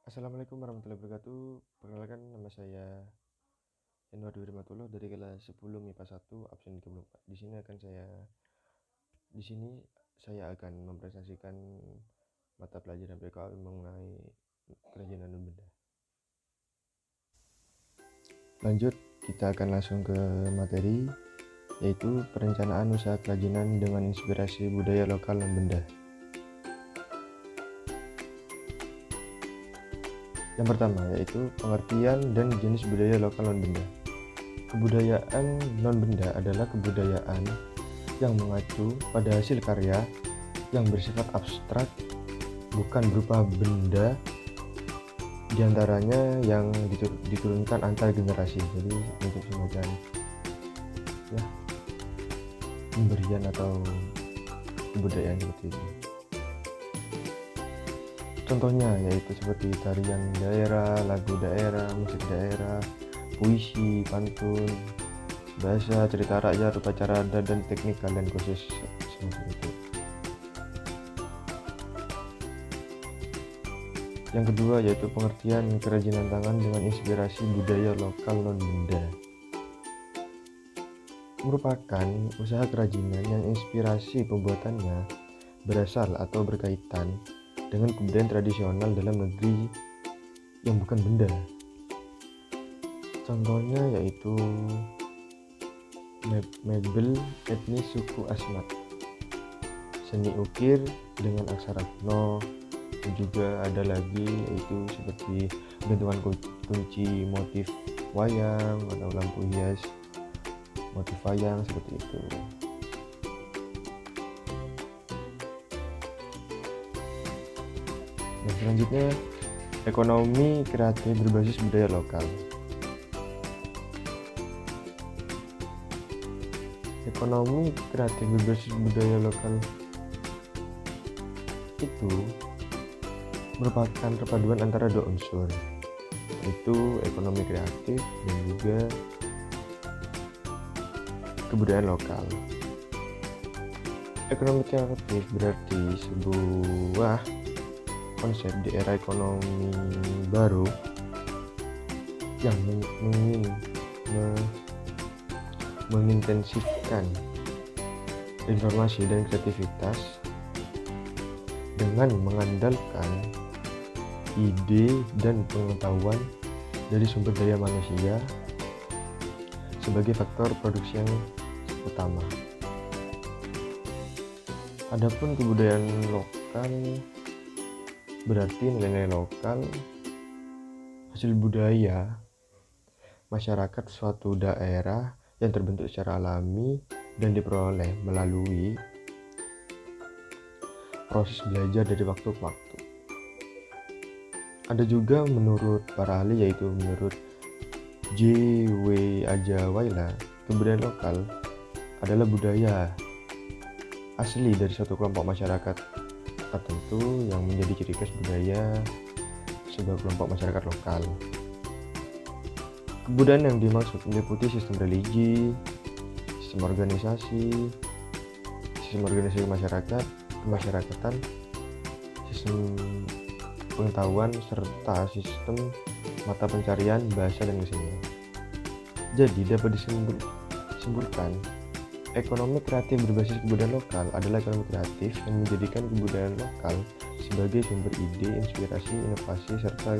Assalamualaikum warahmatullahi wabarakatuh. Perkenalkan, nama saya Yanuar Dwi Rahmatullah dari kelas 10 MIPA 1 absen 34. Di sini saya akan mempresentasikan mata pelajaran PKL mengenai kerajinan dan benda. Lanjut, kita akan langsung ke materi, yaitu perencanaan usaha kerajinan dengan inspirasi budaya lokal dan benda. Yang pertama yaitu pengertian dan jenis budaya lokal non benda. Kebudayaan non benda adalah kebudayaan yang mengacu pada hasil karya yang bersifat abstrak, bukan berupa benda, diantaranya yang diturunkan antar generasi. Jadi untuk semacam pemberian atau kebudayaan seperti itu. Contohnya yaitu seperti tarian daerah, lagu daerah, musik daerah, puisi, pantun, bahasa, cerita rakyat, upacara adat, dan teknik kalian khusus semacam itu. Yang kedua yaitu pengertian kerajinan tangan dengan inspirasi budaya lokal non benda. Merupakan usaha kerajinan yang inspirasi pembuatannya berasal atau berkaitan dengan kebudayaan tradisional dalam negeri yang bukan benda. Contohnya yaitu mebel etnis suku Asmat, seni ukir dengan aksara kuno, dan juga ada lagi yaitu seperti gantungan kunci motif wayang atau lampu hias motif wayang seperti itu. Dan selanjutnya, ekonomi kreatif berbasis budaya lokal. Ekonomi kreatif berbasis budaya lokal itu merupakan perpaduan antara dua unsur, yaitu ekonomi kreatif dan juga kebudayaan lokal. Ekonomi kreatif berarti sebuah konsep di era ekonomi baru yang mengintensifkan informasi dan kreativitas dengan mengandalkan ide dan pengetahuan dari sumber daya manusia sebagai faktor produksi yang utama. Adapun kebudayaan lokal berarti nilai-nilai lokal, hasil budaya masyarakat suatu daerah yang terbentuk secara alami dan diperoleh melalui proses belajar dari waktu ke waktu. Ada juga menurut para ahli, yaitu menurut J.W. Ajawaila, kebudayaan lokal adalah budaya asli dari suatu kelompok masyarakat tertentu yang menjadi ciri khas budaya sebuah kelompok masyarakat lokal. Kebudayaan yang dimaksud meliputi sistem religi, sistem organisasi masyarakat, kemasyarakatan, sistem pengetahuan, serta sistem mata pencarian, bahasa, dan kesenian. Jadi dapat disimpulkan, ekonomi kreatif berbasis kebudayaan lokal adalah ekonomi kreatif yang menjadikan kebudayaan lokal sebagai sumber ide, inspirasi, inovasi, serta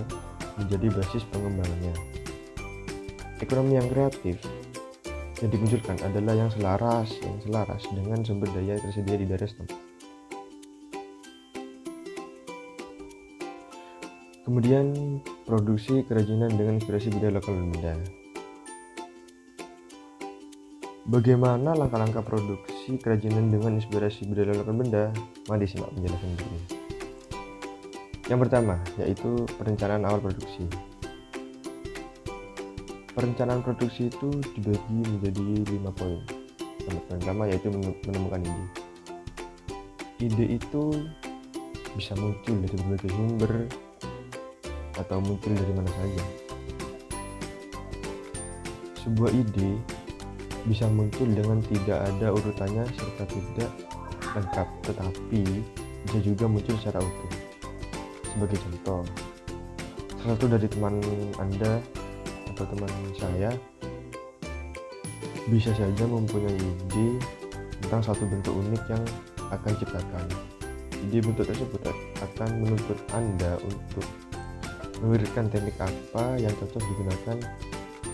menjadi basis pengembangannya. Ekonomi yang kreatif yang dimunculkan adalah yang selaras dengan sumber daya yang tersedia di daerah setempat. Kemudian, produksi kerajinan dengan inspirasi budaya lokal dan benda. Bagaimana langkah-langkah produksi kerajinan dengan inspirasi budaya lokal benda? Mari simak penjelasan berikut. Yang pertama, yaitu perencanaan awal produksi. Perencanaan produksi itu dibagi menjadi 5 poin. Yang pertama yaitu menemukan ide. Ide itu bisa muncul dari berbagai sumber atau muncul dari mana saja. Sebuah ide bisa muncul dengan tidak ada urutannya serta tidak lengkap, tetapi bisa juga muncul secara utuh. Sebagai contoh, salah satu dari teman Anda atau teman saya bisa saja mempunyai ide tentang satu bentuk unik yang akan diciptakan. Ide bentuk tersebut akan menuntut Anda untuk memberikan teknik apa yang cocok digunakan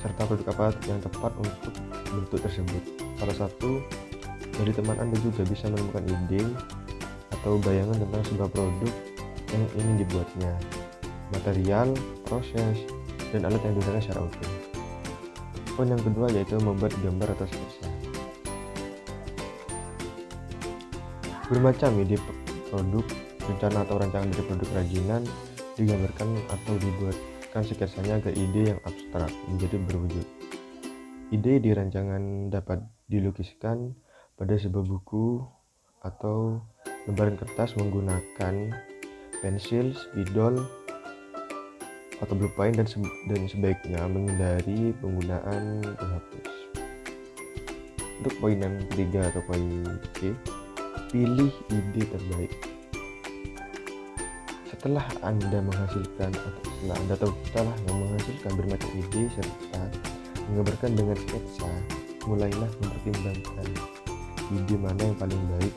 serta produk apa yang tepat untuk bentuk tersebut. Salah satu dari teman Anda juga bisa menemukan ide atau bayangan tentang sebuah produk yang ingin dibuatnya, material, proses, dan alat yang digunakan secara utuh. Poin yang kedua yaitu membuat gambar atau sketsa. Bermacam ide produk, rencana atau rancangan dari produk kerajinan digambarkan atau dibuatkan sketsanya agar ide yang abstrak menjadi berwujud. Ide di rancangan dapat dilukiskan pada sebuah buku atau lembaran kertas menggunakan pensil, spidol, atau ballpoint dan sebaiknya menghindari penggunaan penghapus. Untuk poin yang ketiga atau poin C, pilih ide terbaik. Setelah Anda menghasilkan bermacam ide serta menggambarkan dengan sketsa, mulailah mempertimbangkan ide mana yang paling baik,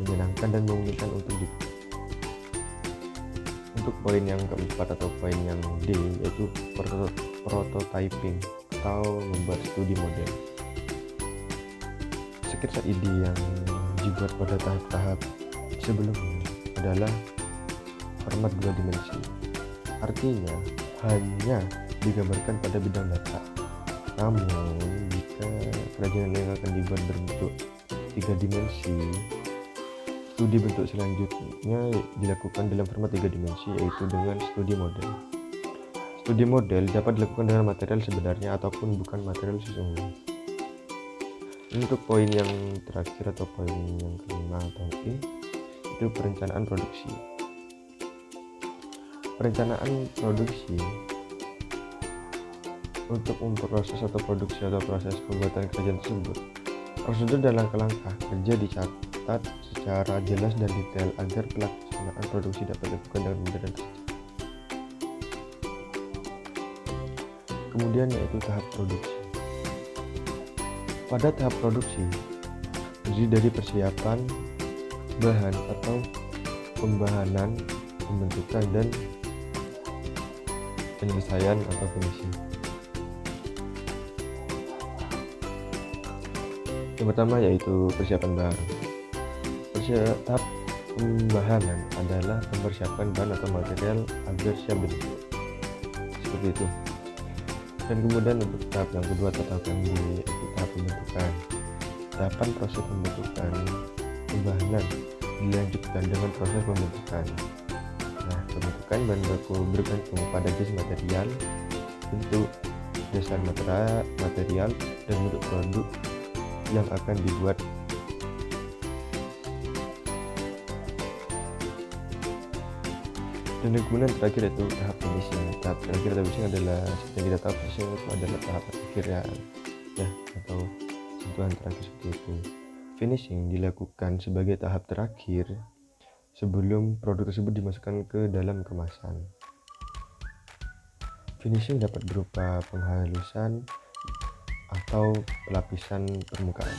menyenangkan dan memungkinkan untuk dibuat. Untuk poin yang keempat atau poin yang D yaitu prototyping atau membuat studi model. Sketsa ide yang dibuat pada tahap-tahap sebelumnya adalah format 2 dimensi. Artinya hanya digambarkan pada bidang data. Namun jika kerajinan yang akan dibuat berbentuk 3 dimensi, studi bentuk selanjutnya dilakukan dalam format 3 dimensi yaitu dengan studi model. Studi model dapat dilakukan dengan material sebenarnya ataupun bukan material sesungguhnya. Untuk poin yang terakhir atau poin yang kelima atau E itu perencanaan produksi. Perencanaan produksi untuk memproses atau produksi atau proses pembuatan kerajinan tersebut. Prosedur dan langkah-langkah kerja dicatat secara jelas dan detail agar pelaksanaan produksi dapat dilakukan dengan mudah dan tercepat. Kemudian yaitu tahap produksi. Pada tahap produksi terdiri dari persiapan bahan atau pembahanan, pembentukan dan penyelesaian atau finishing. Yang pertama yaitu persiapan bahan. Tahap pembahanan adalah mempersiapkan bahan atau material agar siap dibentuk. Seperti itu. Dan kemudian untuk tahap yang kedua atau tahap yang yaitu tahap pembentukan. Tahapan proses pembentukan pembahanan dilanjutkan dengan proses pembentukan. Nah, pembentukan bahan baku bergantung pada jenis material, bentuk dasar material dan bentuk produk yang akan dibuat. Dan kemudian terakhir itu tahap finishing. Tahap terakhir atau finishing adalah seperti yang kita tahu, finishing itu adalah tahap terakhir ya atau sentuhan terakhir seperti itu. Finishing dilakukan sebagai tahap terakhir sebelum produk tersebut dimasukkan ke dalam kemasan. Finishing dapat berupa penghalusan atau pelapisan permukaan.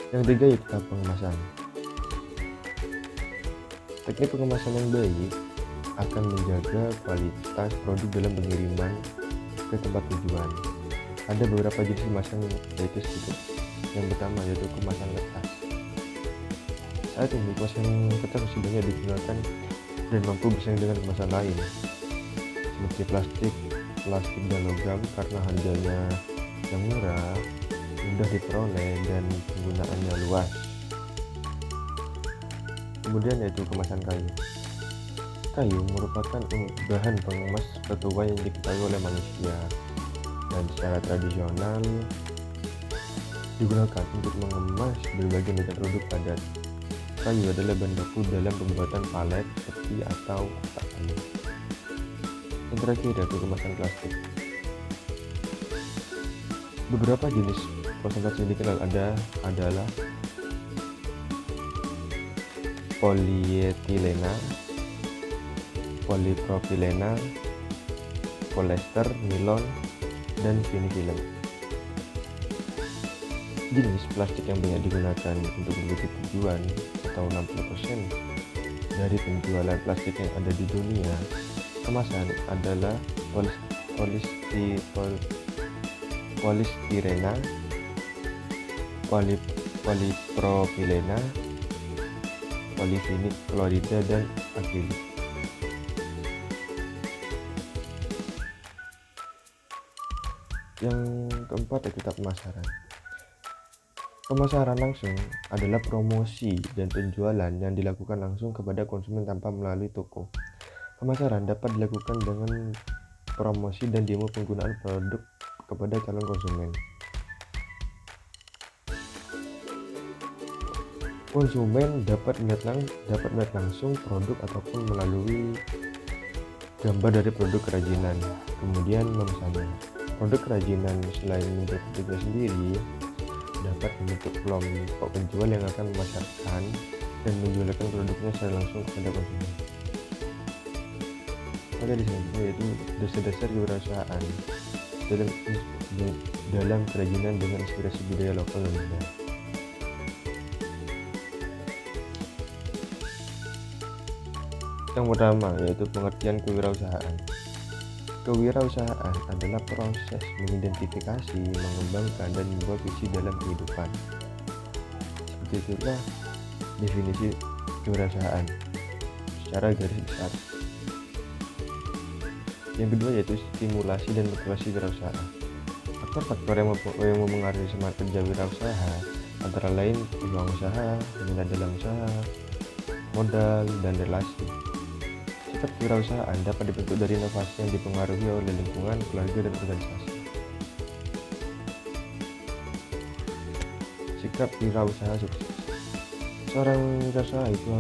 Yang ketiga yaitu tahap pengemasan. Teknik pengemasan yang baik akan menjaga kualitas produk dalam pengiriman ke tempat tujuan. Ada beberapa jenis kemasan yaitu seperti yang pertama yaitu kemasan kertas. Saat ini kemasan kertas masih banyak digunakan dan mampu bersaing dengan kemasan lain seperti plastik dan logam karena harganya yang murah, mudah diperoleh dan penggunaannya luas. Kemudian yaitu kemasan kayu. Kayu merupakan bahan pengemas tertua yang diketahui oleh manusia dan secara tradisional digunakan untuk mengemas berbagai macam produk padat. Kayu adalah bahan baku dalam pembuatan palet, peti atau kotak kayu. Yang terakhir yaitu kemasan plastik. Beberapa jenis kemasan plastik yang dikenal adalah polietilena, polipropilena, polyester, nilon, dan vinifilm. Jenis plastik yang banyak digunakan untuk berbagai tujuan atau 60% dari penjualan plastik yang ada di dunia kemasan adalah polistirena, polipropilena, polivinyl klorida, dan akrilik. Yang keempat yaitu tahap pemasaran. Pemasaran langsung adalah promosi dan penjualan yang dilakukan langsung kepada konsumen tanpa melalui toko. Pemasaran dapat dilakukan dengan promosi dan demo penggunaan produk kepada calon konsumen. Konsumen dapat melihat langsung produk ataupun melalui gambar dari produk kerajinan, kemudian memesannya. Produk kerajinan selain membuat produknya sendiri, dapat membentuk kelompok penjual yang akan memasarkan dan menjualkan produknya secara langsung kepada konsumen. Pada di sini yaitu dasar-dasar kewirausahaan dalam kerajinan dengan inspirasi budaya lokal dan budaya. Yang pertama yaitu pengertian kewirausahaan. Kewirausahaan adalah proses mengidentifikasi, mengembangkan, dan membuat visi dalam kehidupan. Seperti itulah definisi kewirausahaan secara garis besar. Yang kedua yaitu stimulasi dan motivasi wirausaha. Faktor-faktor yang mempengaruhi semangat kerja wirausaha antara lain peluang usaha, minat dalam usaha, modal, dan relasi. Sikap kewirausahaan dapat dibentuk dari inovasi yang dipengaruhi oleh lingkungan, keluarga, dan organisasi. Sikap wirausaha sukses. Seorang wirausaha itu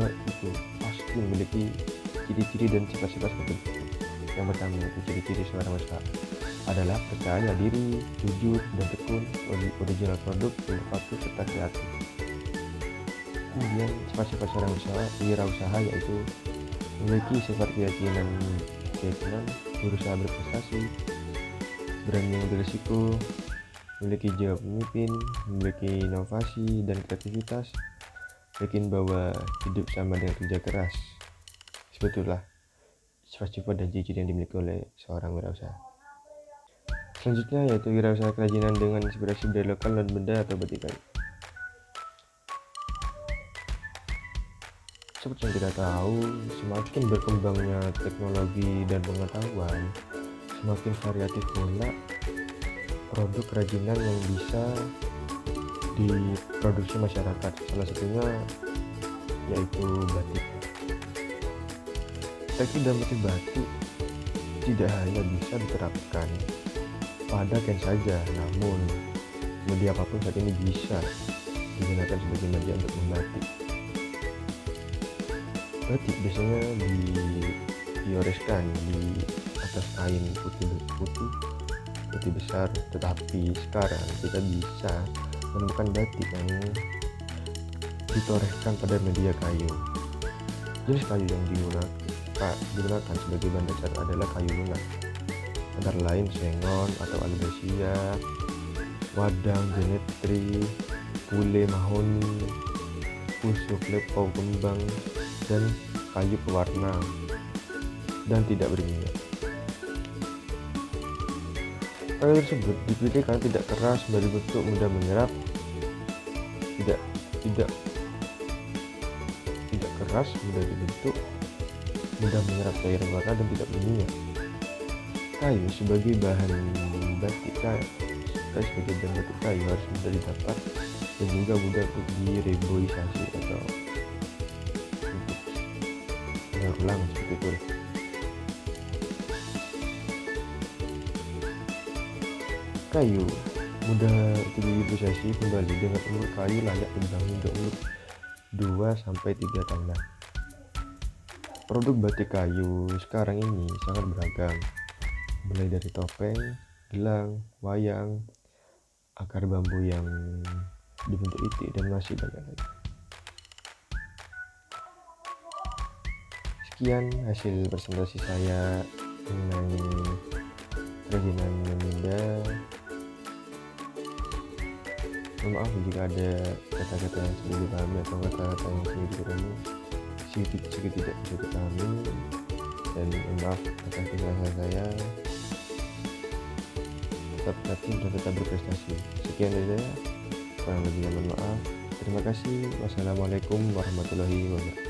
pasti memiliki ciri-ciri dan sifat-sifat tertentu. Yang pertama yaitu ciri-ciri seorang usaha adalah percaya diri, jujur, dan tekun, original produk, inovatif, serta kreatif. Kemudian sifat-sifat seorang wirausaha yaitu memiliki sifat keyakinan, berusaha berprestasi, berani mengambil risiko, memiliki jiwa pemimpin, memiliki inovasi dan kreativitas, yakin bahwa hidup sama dengan kerja keras. Sebetulnya sifat-sifat dan ciri-ciri yang dimiliki oleh seorang wirausaha. Selanjutnya yaitu wirausaha kerajinan dengan inspirasi budaya lokal dan benda atau batik kayu. Seperti yang kita tahu, semakin berkembangnya teknologi dan pengetahuan, semakin variatif pula produk kerajinan yang bisa diproduksi masyarakat. Salah satunya yaitu batik. Teknik dan motif batik tidak hanya bisa diterapkan pada kain saja, namun media apapun saat ini bisa digunakan sebagai media untuk membatik. Batik biasanya dioreskan di atas kain putih besar, tetapi sekarang kita bisa menemukan batik yang ditoreskan pada media kayu. Jenis kayu yang digunakan sebagai bahan dasar adalah kayu lunak, antara lain sengon atau albizia, wadang, genetri, pule, mahoni, pusuk, lepau, kembang, dan kayu pewarna dan tidak berminyak. Kayu tersebut dipilih karena tidak keras, dari bentuk mudah menyerap, tidak keras, mudah dibentuk, mudah menyerap cairan warna, dan tidak berminyak. Kayu sebagai bahan batik kayu harus mudah didapat dan juga mudah untuk direboisasi atau untuk ulang seperti itu. Kayu mudah untuk direboisasi kembali dengan umur kayu layak dibangun untuk umur 2-3 tahunan. Produk batik kayu sekarang ini sangat beragam, mulai dari topeng, gelang, wayang, akar bambu yang dibentuk itik, dan masih banyak lagi. Sekian hasil presentasi saya mengenai kerajinan meminda. Mohon maaf jika ada kata-kata yang sulit dipahami atau kata-kata yang sulit dipahami, sedikit tidak bisa dipahami, dan mohon maaf atas kesalahan saya. Tetap kreatif dan tetap berprestasi. Sekian dari saya, kurang lebihnya mohon maaf. Terima kasih. Wassalamualaikum warahmatullahi wabarakatuh.